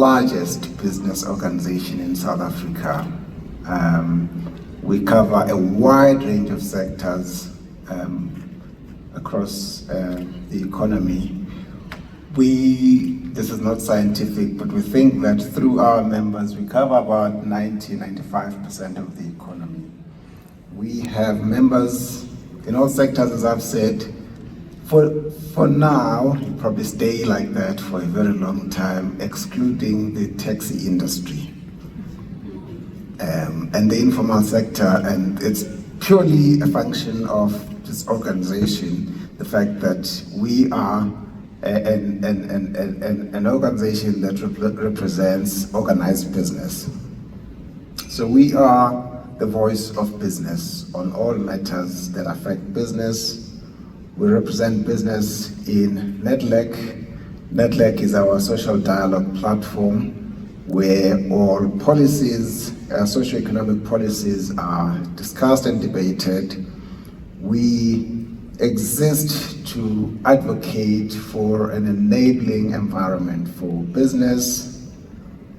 largest business organization in South Africa. We cover a wide range of sectors across the economy. This is not scientific, but we think that through our members, we cover about 95% of the economy. We have members in all sectors, as I've said. For now, it'll probably stay like that for a very long time, excluding the taxi industry and the informal sector, and it's purely a function of this organization, the fact that we are an organization that represents organized business. So we are the voice of business on all matters that affect business. We represent business in NETLEC. NETLEC is our social dialogue platform where all policies, socioeconomic policies are discussed and debated. We exist to advocate for an enabling environment for business.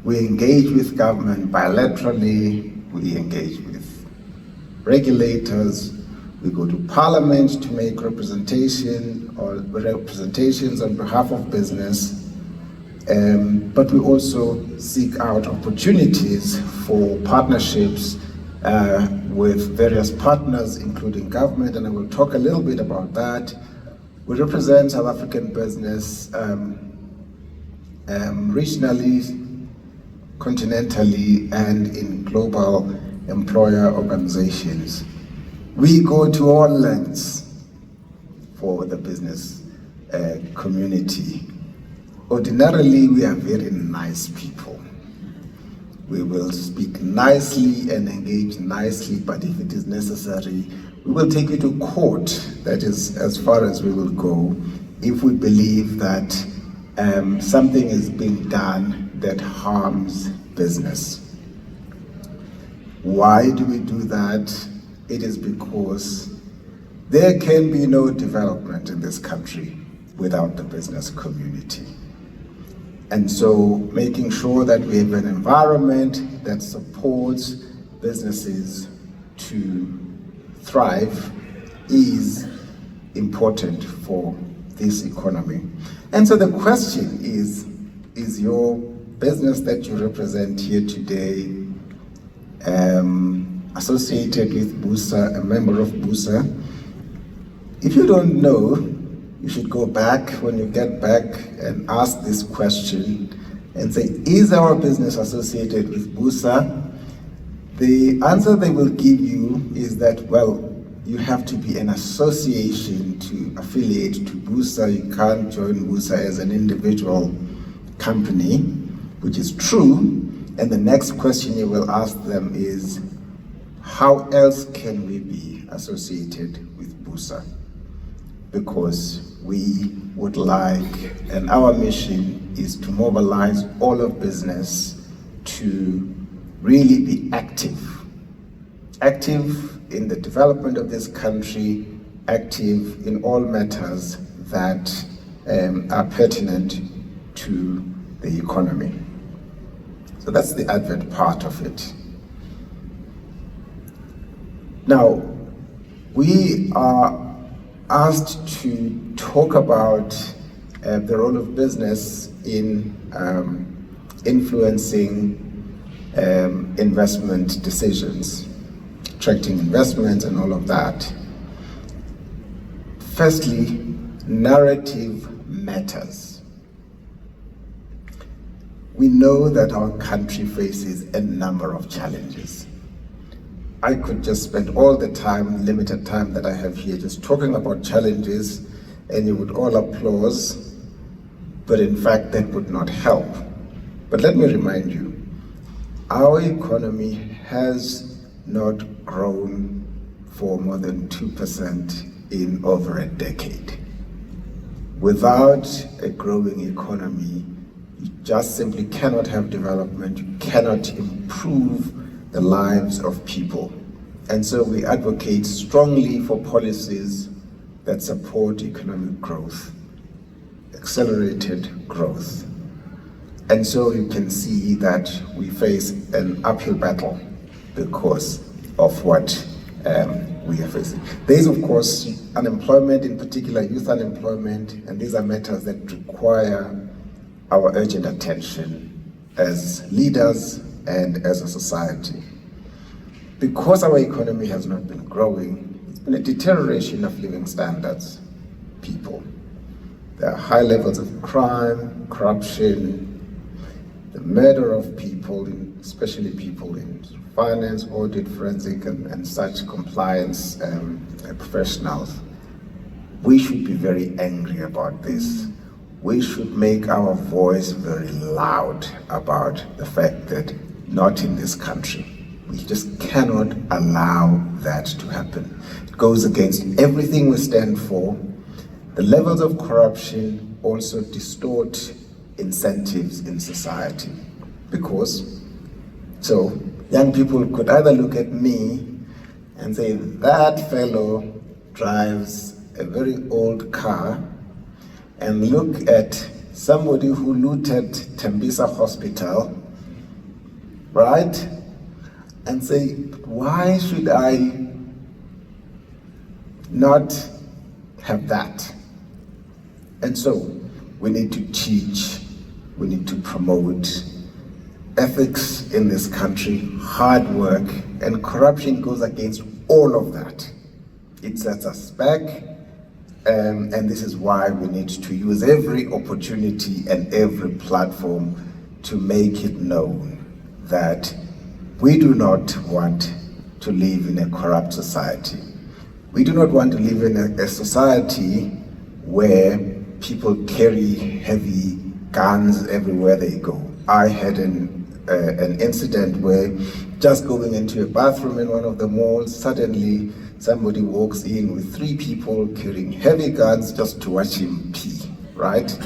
We engage with government bilaterally. We engage with regulators. We go to Parliament to make representations on behalf of business, but we also seek out opportunities for partnerships with various partners, including government, and I will talk a little bit about that. We represent South African business regionally, continentally, and in global employer organizations. We go to all lengths for the business community. Ordinarily, we are very nice people. We will speak nicely and engage nicely, but if it is necessary, we will take you to court. That is as far as we will go if we believe that something is being done that harms business. Why do we do that? It is because there can be no development in this country without the business community. And so making sure that we have an environment that supports businesses to thrive is important for this economy. And so the question is your business that you represent here today associated with BUSA, a member of BUSA? If you don't know, you should go back when you get back and ask this question and say, is our business associated with BUSA? The answer they will give you is that, well, you have to be an association to affiliate to BUSA. You can't join BUSA as an individual company, which is true. And the next question you will ask them is, how else can we be associated with BUSA? Because we would like, and our mission is to mobilize all of business to really be active in the development of this country, active in all matters that are pertinent to the economy. So that's the advert part of it. Now, we are asked to talk about the role of business in influencing investment decisions, attracting investments and all of that. Firstly, narrative matters. We know that our country faces a number of challenges. I could just spend all the time, limited time that I have here, just talking about challenges, and you would all applause, but in fact that would not help. But let me remind you, our economy has not grown for more than 2% in over a decade. Without a growing economy, you just simply cannot have development, you cannot improve the lives of people. And so we advocate strongly for policies that support economic growth, accelerated growth. And so you can see that we face an uphill battle because of what we are facing. There is, of course, unemployment, in particular youth unemployment, and these are matters that require our urgent attention as leaders and as a society. Because our economy has not been growing, it's been a deterioration of living standards, people. There are high levels of crime, corruption, the murder of people, especially people in finance, audit, forensic, and such compliance professionals. We should be very angry about this. We should make our voice very loud about the fact that not in this country. We just cannot allow that to happen. It goes against everything we stand for. The levels of corruption also distort incentives in society because, so young people could either look at me and say, that fellow drives a very old car, and look at somebody who looted Tembisa Hospital, right? And say, why should I not have that? And so we need to teach, we need to promote ethics in this country, hard work, and corruption goes against all of that. It sets us back, and this is why we need to use every opportunity and every platform to make it known that we do not want to live in a corrupt society. We do not want to live in a society where people carry heavy guns everywhere they go. I had an incident where just going into a bathroom in one of the malls, suddenly somebody walks in with 3 people carrying heavy guns just to watch him pee, right?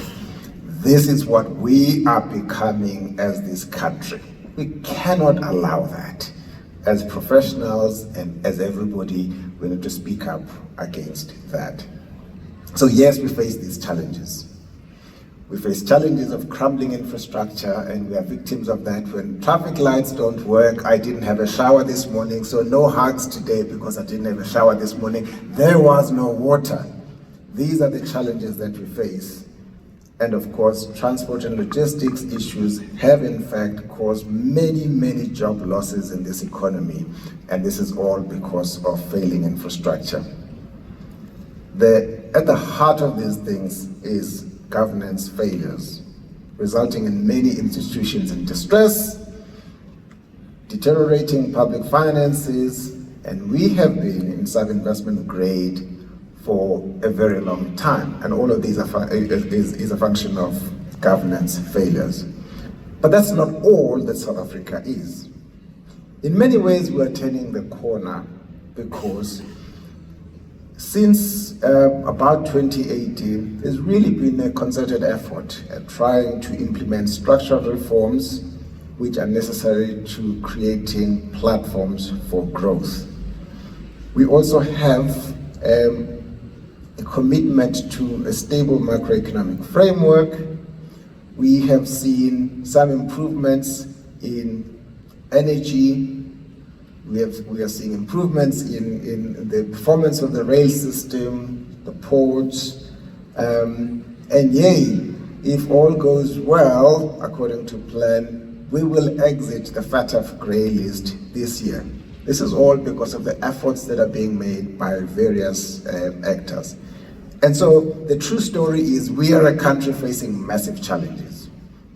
This is what we are becoming as this country. We cannot allow that. As professionals and as everybody, we need to speak up against that. So yes, we face these challenges. We face challenges of crumbling infrastructure, and we are victims of that. When traffic lights don't work, I didn't have a shower this morning, so no hugs today because I didn't have a shower this morning. There was no water. These are the challenges that we face. And of course, transport and logistics issues have in fact caused many, many job losses in this economy, and this is all because of failing infrastructure. At the heart of these things is governance failures, resulting in many institutions in distress, deteriorating public finances, and we have been in sub-investment grade for a very long time, and all of these is a function of governance failures. But that's not all that South Africa is. In many ways, we are turning the corner because since about 2018, there's really been a concerted effort at trying to implement structural reforms which are necessary to creating platforms for growth. We also have a commitment to a stable macroeconomic framework. We have seen some improvements in energy. We are seeing improvements in the performance of the rail system, the ports, and yay, if all goes well, according to plan, we will exit the FATF grey list this year. This is all because of the efforts that are being made by various actors. And so the true story is we are a country facing massive challenges,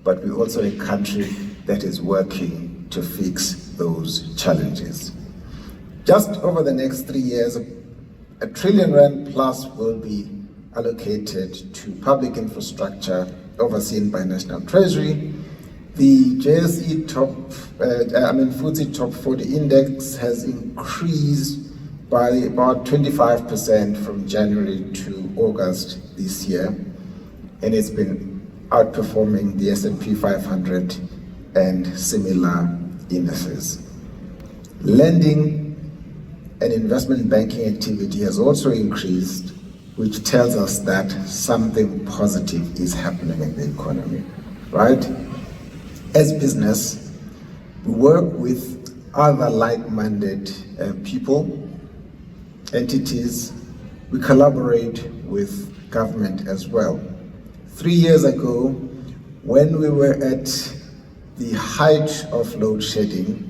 but we're also a country that is working to fix those challenges. Just over the next 3 years, R1 trillion plus will be allocated to public infrastructure overseen by National Treasury. The JSE FTSE Top 40 Index has increased by about 25% from January to August this year, and it's been outperforming the S&P 500 and similar indices. Lending and investment banking activity has also increased, which tells us that something positive is happening in the economy, right? As business, we work with other like-minded people, entities. We collaborate with government as well. 3 years ago, when we were at the height of load shedding,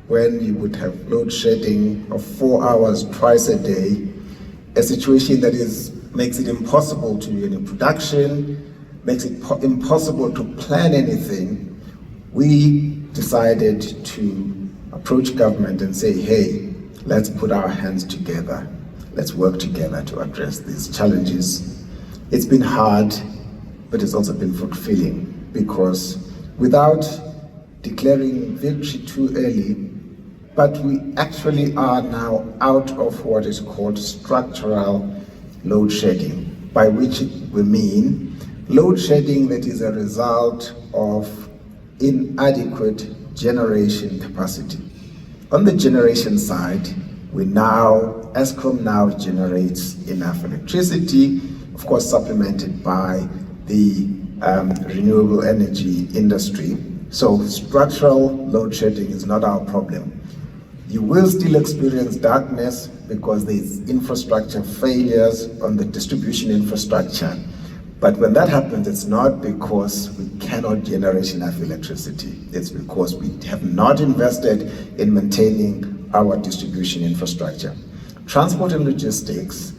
when you would have load shedding of 4 hours twice a day, a situation that makes it impossible to do any production, makes it impossible to plan anything, we decided to approach government and say, hey, let's put our hands together. Let's work together to address these challenges. It's been hard, but it's also been fulfilling, because without declaring victory too early, but we actually are now out of what is called structural load shedding, by which we mean load shedding that is a result of inadequate generation capacity. On the generation side, ESCOM now generates enough electricity, of course supplemented by the renewable energy industry. So structural load shedding is not our problem. You will still experience darkness because there's infrastructure failures on the distribution infrastructure. But when that happens, it's not because we cannot generate enough electricity. It's because we have not invested in maintaining our distribution infrastructure. Transport and logistics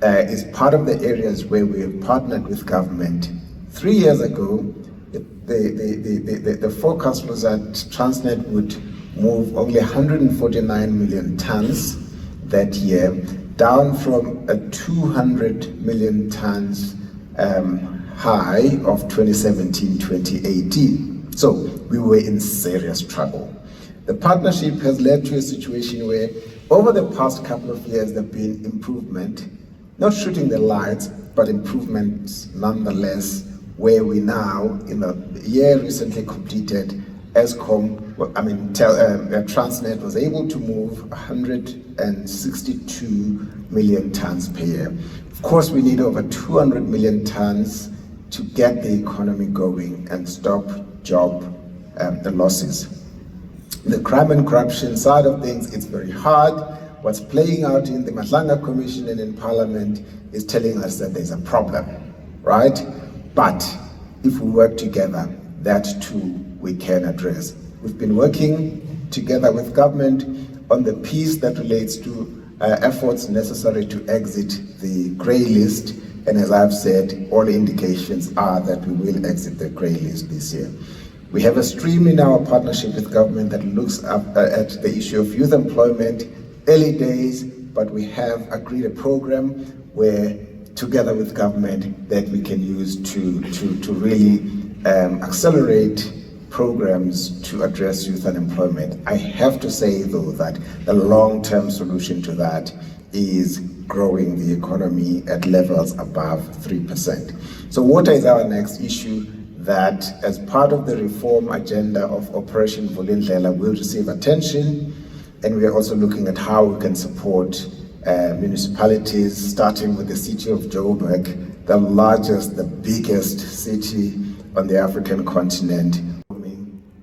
is part of the areas where we have partnered with government. 3 years ago, the forecast was that Transnet would move only 149 million tons that year, down from a 200 million tons high of 2017-2018. So we were in serious trouble. The partnership has led to a situation where over the past couple of years there have been improvement, not shooting the lights, but improvements nonetheless, where we now, in a year recently completed, Transnet was able to move 162 million tons per year. Of course, we need over 200 million tons to get the economy going and stop job losses. The crime and corruption side of things, it's very hard. What's playing out in the Matlanga Commission and in Parliament is telling us that there's a problem, right? But if we work together, that too we can address. We've been working together with government on the piece that relates to efforts necessary to exit the grey list, and as I've said, all indications are that we will exit the grey list this year. We have a stream in our partnership with government that looks at the issue of youth employment. Early days, but we have agreed a program where, together with government, that we can use to really accelerate programs to address youth unemployment. I have to say, though, that the long-term solution to that is growing the economy at levels above 3%. So water is our next issue that, as part of the reform agenda of Operation Vulindlela, will receive attention, and we are also looking at how we can support municipalities, starting with the city of Joburg, the largest, the biggest city on the African continent,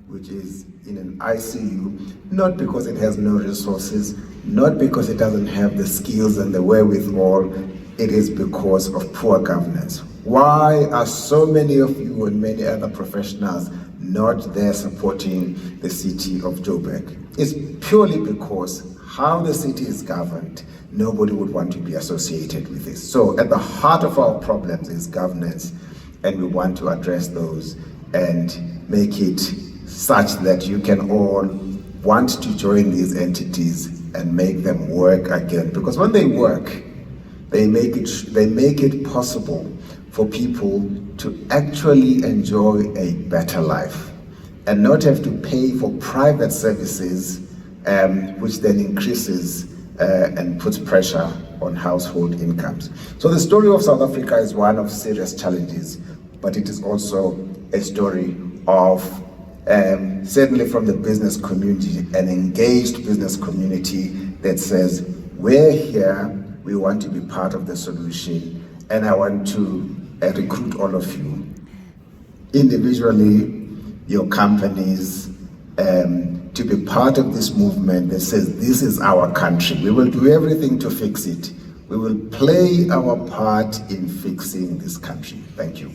which is in an ICU, not because it has no resources, not because it doesn't have the skills and the wherewithal, it is because of poor governance. Why are so many of you and many other professionals not there supporting the city of Joburg? It's purely because how the city is governed, nobody would want to be associated with this. So at the heart of our problems is governance, and we want to address those and make it such that you can all want to join these entities and make them work again. Because when they work, they make it possible for people to actually enjoy a better life and not have to pay for private services, which then increases and puts pressure on household incomes. So the story of South Africa is one of serious challenges, but it is also a story of, certainly from the business community, an engaged business community that says, we're here, we want to be part of the solution, and I want to recruit all of you. Individually, your companies to be part of this movement that says this is our country. We will do everything to fix it. We will play our part in fixing this country. Thank you.